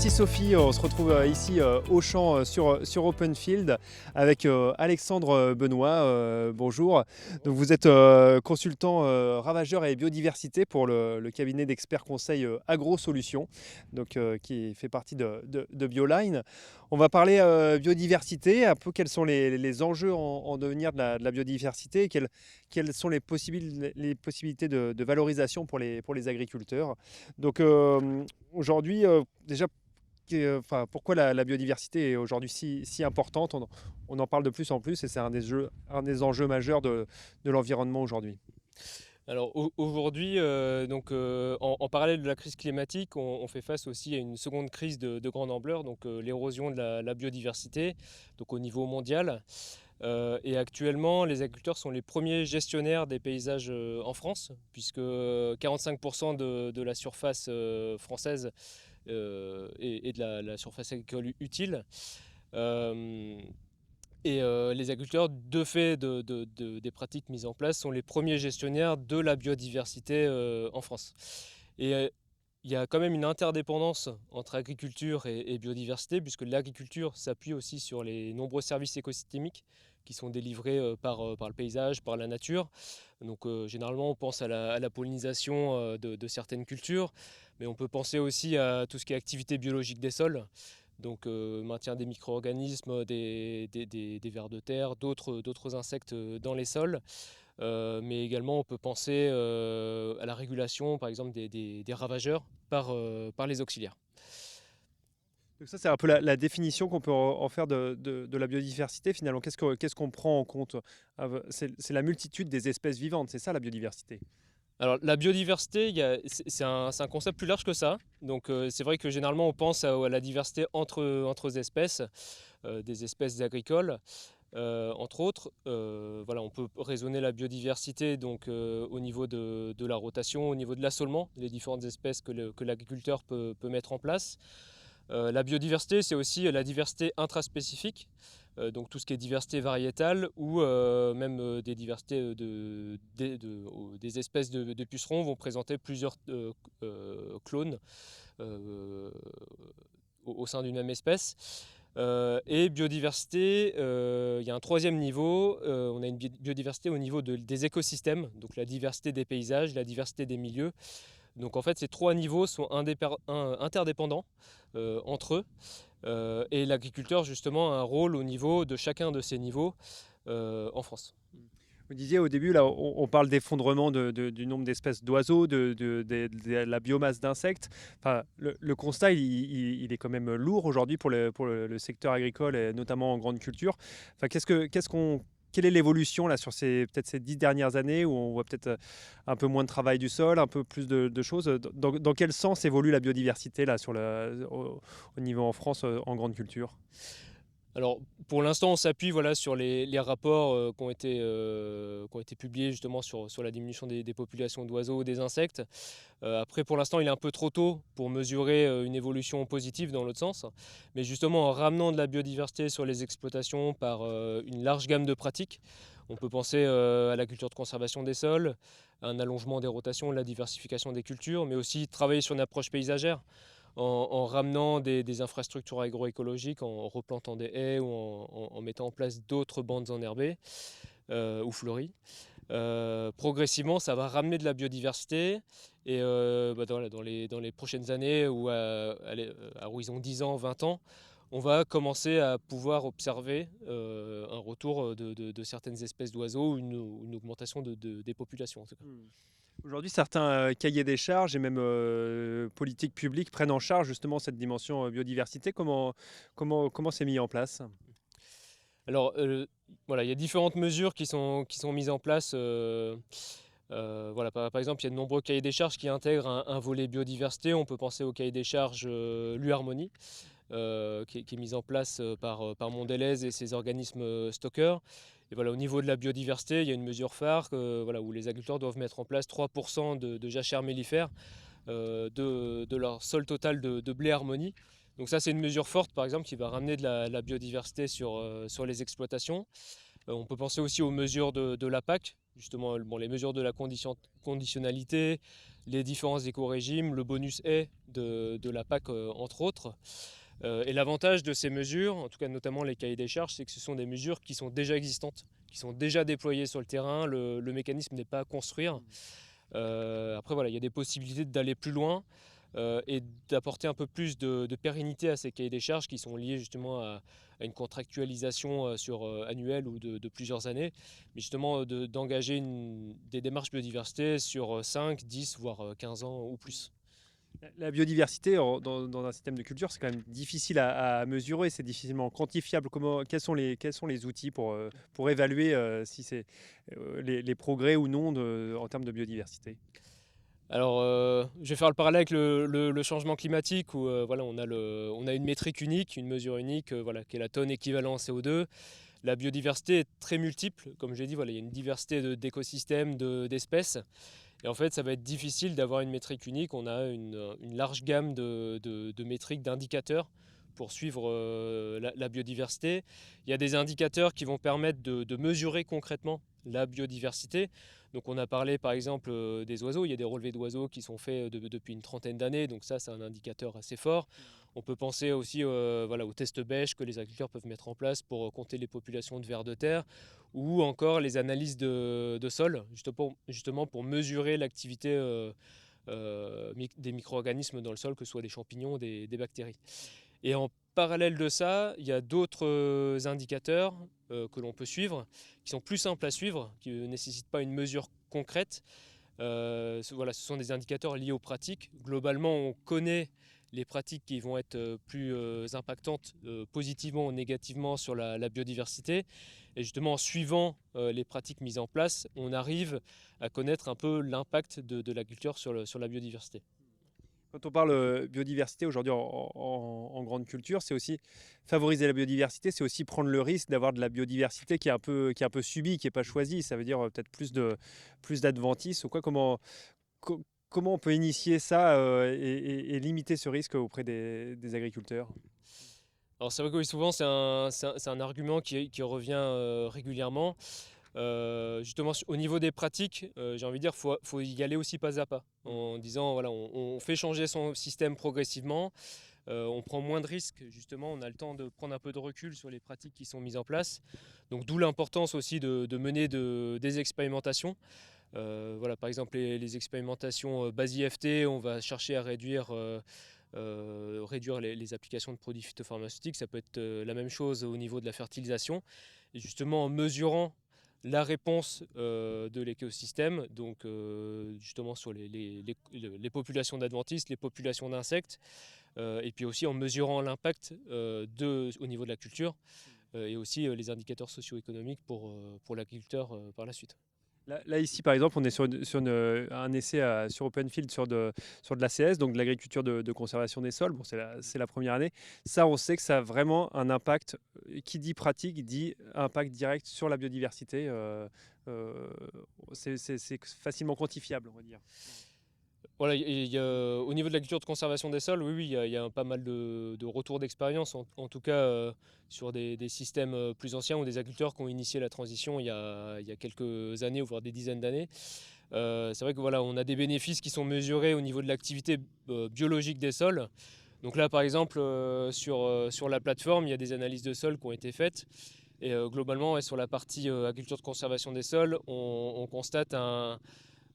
Merci Sophie, on se retrouve ici au champ sur Open Field avec Alexandre Benoît. Bonjour. Donc vous êtes consultant ravageur et biodiversité pour le cabinet d'experts conseil AgroSolutions, donc, qui fait partie de Bioline. On va parler biodiversité, un peu quels sont les enjeux en devenir de la biodiversité et quelles sont les possibilités de valorisation pour les agriculteurs. Donc aujourd'hui, déjà, pourquoi la biodiversité est aujourd'hui si importante? On en parle de plus en plus et c'est un des enjeux majeurs de l'environnement aujourd'hui. Alors aujourd'hui, en parallèle de la crise climatique, on fait face aussi à une seconde crise de grande ampleur, donc l'érosion de la biodiversité, donc au niveau mondial. Et actuellement, les agriculteurs sont les premiers gestionnaires des paysages en France, puisque 45% de la surface française est de la surface agricole utile. Euh, les agriculteurs, de fait des pratiques mises en place, sont les premiers gestionnaires de la biodiversité en France. Il y a quand même une interdépendance entre agriculture et biodiversité, puisque l'agriculture s'appuie aussi sur les nombreux services écosystémiques qui sont délivrés par le paysage, par la nature. Donc généralement, on pense à la pollinisation de certaines cultures, mais on peut penser aussi à tout ce qui est activité biologique des sols. Donc maintien des micro-organismes, des vers de terre, d'autres insectes dans les sols. Mais également on peut penser à la régulation par exemple des ravageurs par les auxiliaires. Donc ça, c'est un peu la définition qu'on peut en faire de la biodiversité finalement. Qu'est-ce qu'on prend en compte? C'est la multitude des espèces vivantes, c'est ça la biodiversité? Alors la biodiversité, c'est un concept plus large que ça. Donc c'est vrai que généralement on pense à la diversité entre espèces, des espèces agricoles. Entre autres, voilà, on peut raisonner la biodiversité donc, au niveau de la rotation, au niveau de l'assolement, les différentes espèces que l'agriculteur peut mettre en place. La biodiversité, c'est aussi la diversité intraspécifique, donc tout ce qui est diversité variétale ou même des diversités des espèces de pucerons vont présenter plusieurs clones euh, au sein d'une même espèce. Et biodiversité, il y a un troisième niveau, on a une biodiversité au niveau des écosystèmes, donc la diversité des paysages, la diversité des milieux. Donc en fait ces trois niveaux sont interdépendants entre eux, et l'agriculteur justement a un rôle au niveau de chacun de ces niveaux en France. Vous disiez au début, là, on parle d'effondrement du nombre d'espèces d'oiseaux, de la biomasse d'insectes. Enfin, le constat, il est quand même lourd aujourd'hui pour le secteur agricole, et notamment en grande culture. Enfin, quelle est l'évolution là sur peut-être ces 10 dernières années où on voit peut-être un peu moins de travail du sol, un peu plus de choses. Dans quel sens évolue la biodiversité là au niveau en France en grande culture? Alors, pour l'instant, on s'appuie voilà, sur les rapports qui ont été publiés justement sur la diminution des populations d'oiseaux, des insectes. Après, pour l'instant, il est un peu trop tôt pour mesurer une évolution positive dans l'autre sens. Mais justement, en ramenant de la biodiversité sur les exploitations par une large gamme de pratiques, on peut penser à la culture de conservation des sols, à un allongement des rotations, la diversification des cultures, mais aussi travailler sur une approche paysagère en ramenant des infrastructures agroécologiques, en replantant des haies ou en mettant en place d'autres bandes enherbées ou fleuries. Progressivement, ça va ramener de la biodiversité et dans les prochaines années ou à horizon 10 ans, 20 ans, on va commencer à pouvoir observer un retour de certaines espèces d'oiseaux ou une augmentation des populations en tout cas. Aujourd'hui, certains cahiers des charges et même politiques publiques prennent en charge justement cette dimension biodiversité. Comment c'est mis en place? Alors voilà, il y a différentes mesures qui sont mises en place. Voilà, par exemple, il y a de nombreux cahiers des charges qui intègrent un volet biodiversité. On peut penser au cahier des charges l'U-Harmonie, qui est mise en place par Mondelez et ses organismes stockeurs. Et voilà, au niveau de la biodiversité, il y a une mesure phare voilà, où les agriculteurs doivent mettre en place 3% de jachères mellifères de leur sol total de blé harmonie. Donc ça, c'est une mesure forte, par exemple, qui va ramener de la biodiversité sur les exploitations. On peut penser aussi aux mesures de la PAC, justement les mesures de la conditionnalité, les différents éco-régimes, le bonus est de la PAC entre autres. Et l'avantage de ces mesures, en tout cas notamment les cahiers des charges, c'est que ce sont des mesures qui sont déjà existantes, qui sont déjà déployées sur le terrain, le mécanisme n'est pas à construire. Après voilà, il y a des possibilités d'aller plus loin et d'apporter un peu plus de pérennité à ces cahiers des charges qui sont liés justement à une contractualisation annuelle ou de plusieurs années, mais justement d'engager des démarches biodiversité sur 5, 10, voire 15 ans ou plus. La biodiversité dans un système de culture, c'est quand même difficile à mesurer, c'est difficilement quantifiable. Quels sont les outils pour évaluer si c'est les progrès ou non en termes de biodiversité? Alors, je vais faire le parallèle avec le changement climatique où voilà, on a une métrique unique, une mesure unique, voilà, qui est la tonne équivalent CO2. La biodiversité est très multiple, comme j'ai dit, voilà, il y a une diversité d'écosystèmes, d'espèces. Et en fait, ça va être difficile d'avoir une métrique unique. On a une large gamme de métriques, d'indicateurs pour suivre la biodiversité. Il y a des indicateurs qui vont permettre de mesurer concrètement la biodiversité. Donc on a parlé par exemple des oiseaux, il y a des relevés d'oiseaux qui sont faits depuis une trentaine d'années, donc ça c'est un indicateur assez fort. On peut penser aussi voilà, aux tests bêches que les agriculteurs peuvent mettre en place pour compter les populations de vers de terre, ou encore les analyses de sol, justement pour mesurer l'activité des micro-organismes dans le sol, que ce soit des champignons, des bactéries. Et en parallèle de ça, il y a d'autres indicateurs que l'on peut suivre, qui sont plus simples à suivre, qui ne nécessitent pas une mesure concrète. Voilà, ce sont des indicateurs liés aux pratiques. Globalement, on connaît les pratiques qui vont être plus impactantes positivement ou négativement sur la biodiversité. Et justement, en suivant les pratiques mises en place, on arrive à connaître un peu l'impact de l'agriculture sur la biodiversité. Quand on parle biodiversité aujourd'hui en grande culture, c'est aussi favoriser la biodiversité, c'est aussi prendre le risque d'avoir de la biodiversité qui est un peu subie, qui n'est pas choisie. Ça veut dire peut-être plus d'adventices ou quoi. Comment on peut initier ça et limiter ce risque auprès des agriculteurs? Alors c'est vrai que oui, souvent c'est un argument qui revient régulièrement. Justement au niveau des pratiques, j'ai envie de dire faut y aller aussi pas à pas, en disant voilà, on fait changer son système progressivement, on prend moins de risques, justement on a le temps de prendre un peu de recul sur les pratiques qui sont mises en place. Donc d'où l'importance aussi de mener des expérimentations. Voilà, par exemple les expérimentations base IFT, on va chercher à réduire les applications de produits phytopharmaceutiques. Ça peut être la même chose au niveau de la fertilisation. Et justement en mesurant la réponse de l'écosystème, donc justement sur les populations d'adventices, les populations d'insectes, et puis aussi en mesurant l'impact au niveau de la culture, et aussi les indicateurs socio-économiques pour l'agriculteur par la suite. Là, ici, par exemple, on est un essai sur OpenField sur de l'ACS, donc de l'agriculture de conservation des sols. Bon, c'est la première année. Ça, on sait que ça a vraiment un impact. Qui dit pratique dit impact direct sur la biodiversité. C'est facilement quantifiable, on va dire. Voilà, au niveau de la culture de conservation des sols, oui, il y a pas mal de retours d'expérience, en tout cas sur des systèmes plus anciens ou des agriculteurs qui ont initié la transition il y a quelques années, voire des dizaines d'années. C'est vrai que voilà, on a des bénéfices qui sont mesurés au niveau de l'activité biologique des sols. Donc là, par exemple, sur la plateforme, il y a des analyses de sols qui ont été faites. Et globalement, ouais, sur la partie agriculture de conservation des sols, on constate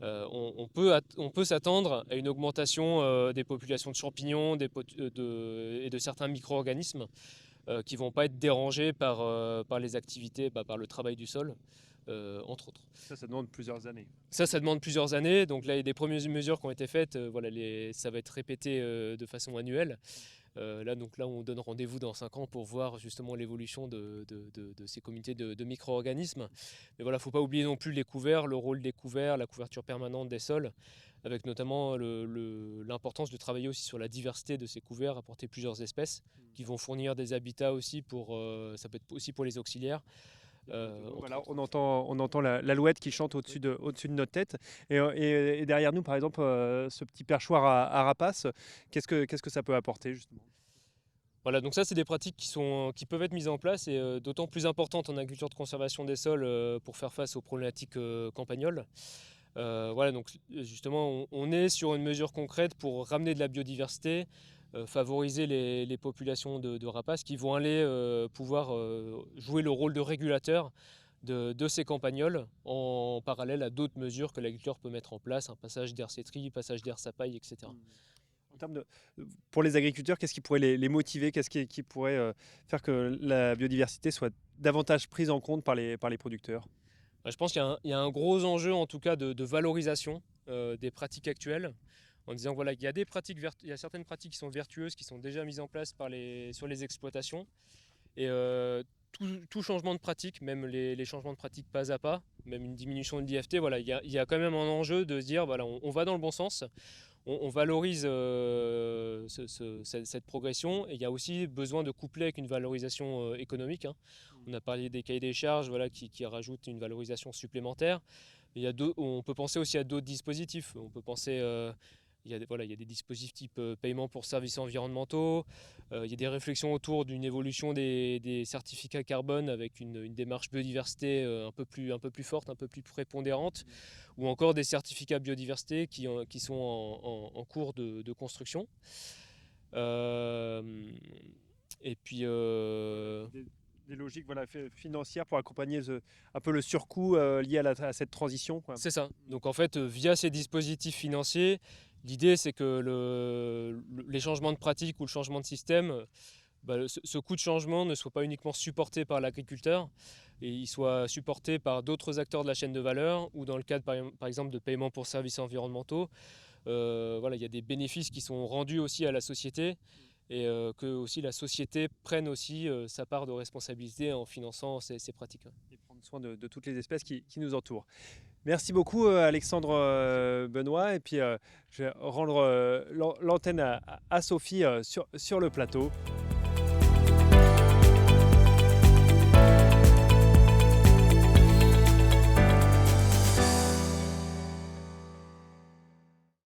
on peut s'attendre à une augmentation des populations de champignons et de certains micro-organismes qui ne vont pas être dérangés par les activités, par le travail du sol, entre autres. Ça demande plusieurs années. Ça demande plusieurs années. Donc là, il y a des premières mesures qui ont été faites. Voilà, ça va être répété de façon annuelle. Là, on donne rendez-vous dans 5 ans pour voir justement l'évolution de ces comités de micro-organismes. Mais voilà, il ne faut pas oublier non plus les couverts, le rôle des couverts, la couverture permanente des sols, avec notamment l'importance de travailler aussi sur la diversité de ces couverts, apporter plusieurs espèces qui vont fournir des habitats aussi ça peut être aussi pour les auxiliaires. Voilà, on entend l'alouette qui chante au-dessus de notre tête. Et derrière nous, par exemple, ce petit perchoir à rapaces, qu'est-ce que ça peut apporter justement? Voilà, donc ça, c'est des pratiques qui peuvent être mises en place et d'autant plus importantes en agriculture de conservation des sols pour faire face aux problématiques campagnoles. Voilà, donc justement, on est sur une mesure concrète pour ramener de la biodiversité, favoriser les populations de rapaces qui vont aller pouvoir jouer le rôle de régulateur de ces campagnols en parallèle à d'autres mesures que l'agriculteur peut mettre en place, un passage d'air cétri, passage d'air sapaille, etc. En termes pour les agriculteurs, qu'est-ce qui pourrait les motiver? Qu'est-ce qui pourrait faire que la biodiversité soit davantage prise en compte par les producteurs? Je pense qu'il y a un gros enjeu en tout cas de valorisation des pratiques actuelles, en disant voilà, il y a il y a certaines pratiques qui sont vertueuses, qui sont déjà mises en place sur les exploitations. Et tout changement de pratique, même les changements de pratique pas à pas, même une diminution de l'IFT, voilà, il y a quand même un enjeu de se dire voilà, on va dans le bon sens, on valorise cette progression, et il y a aussi besoin de coupler avec une valorisation économique, hein. On a parlé des cahiers des charges voilà, qui rajoutent une valorisation supplémentaire. On peut penser aussi à d'autres dispositifs. On peut penser voilà, il y a des dispositifs type paiement pour services environnementaux. Il y a des réflexions autour d'une évolution des certificats carbone avec une démarche biodiversité un peu plus forte, un peu plus prépondérante, ou encore des certificats biodiversité qui sont en cours de construction. Et puis Des logiques voilà, financières pour accompagner un peu le surcoût lié à cette transition, quoi. c'est ça. Donc en fait, via ces dispositifs financiers, l'idée c'est que les changements de pratique ou le changement de système, ce coût de changement ne soit pas uniquement supporté par l'agriculteur, et il soit supporté par d'autres acteurs de la chaîne de valeur, ou dans le cadre par exemple de paiement pour services environnementaux. Voilà, il y a des bénéfices qui sont rendus aussi à la société, et que aussi la société prenne aussi sa part de responsabilité en finançant ces pratiques. Et prendre soin de toutes les espèces qui nous entourent. Merci beaucoup Alexandre Benoît, et puis je vais rendre l'antenne à Sophie sur le plateau.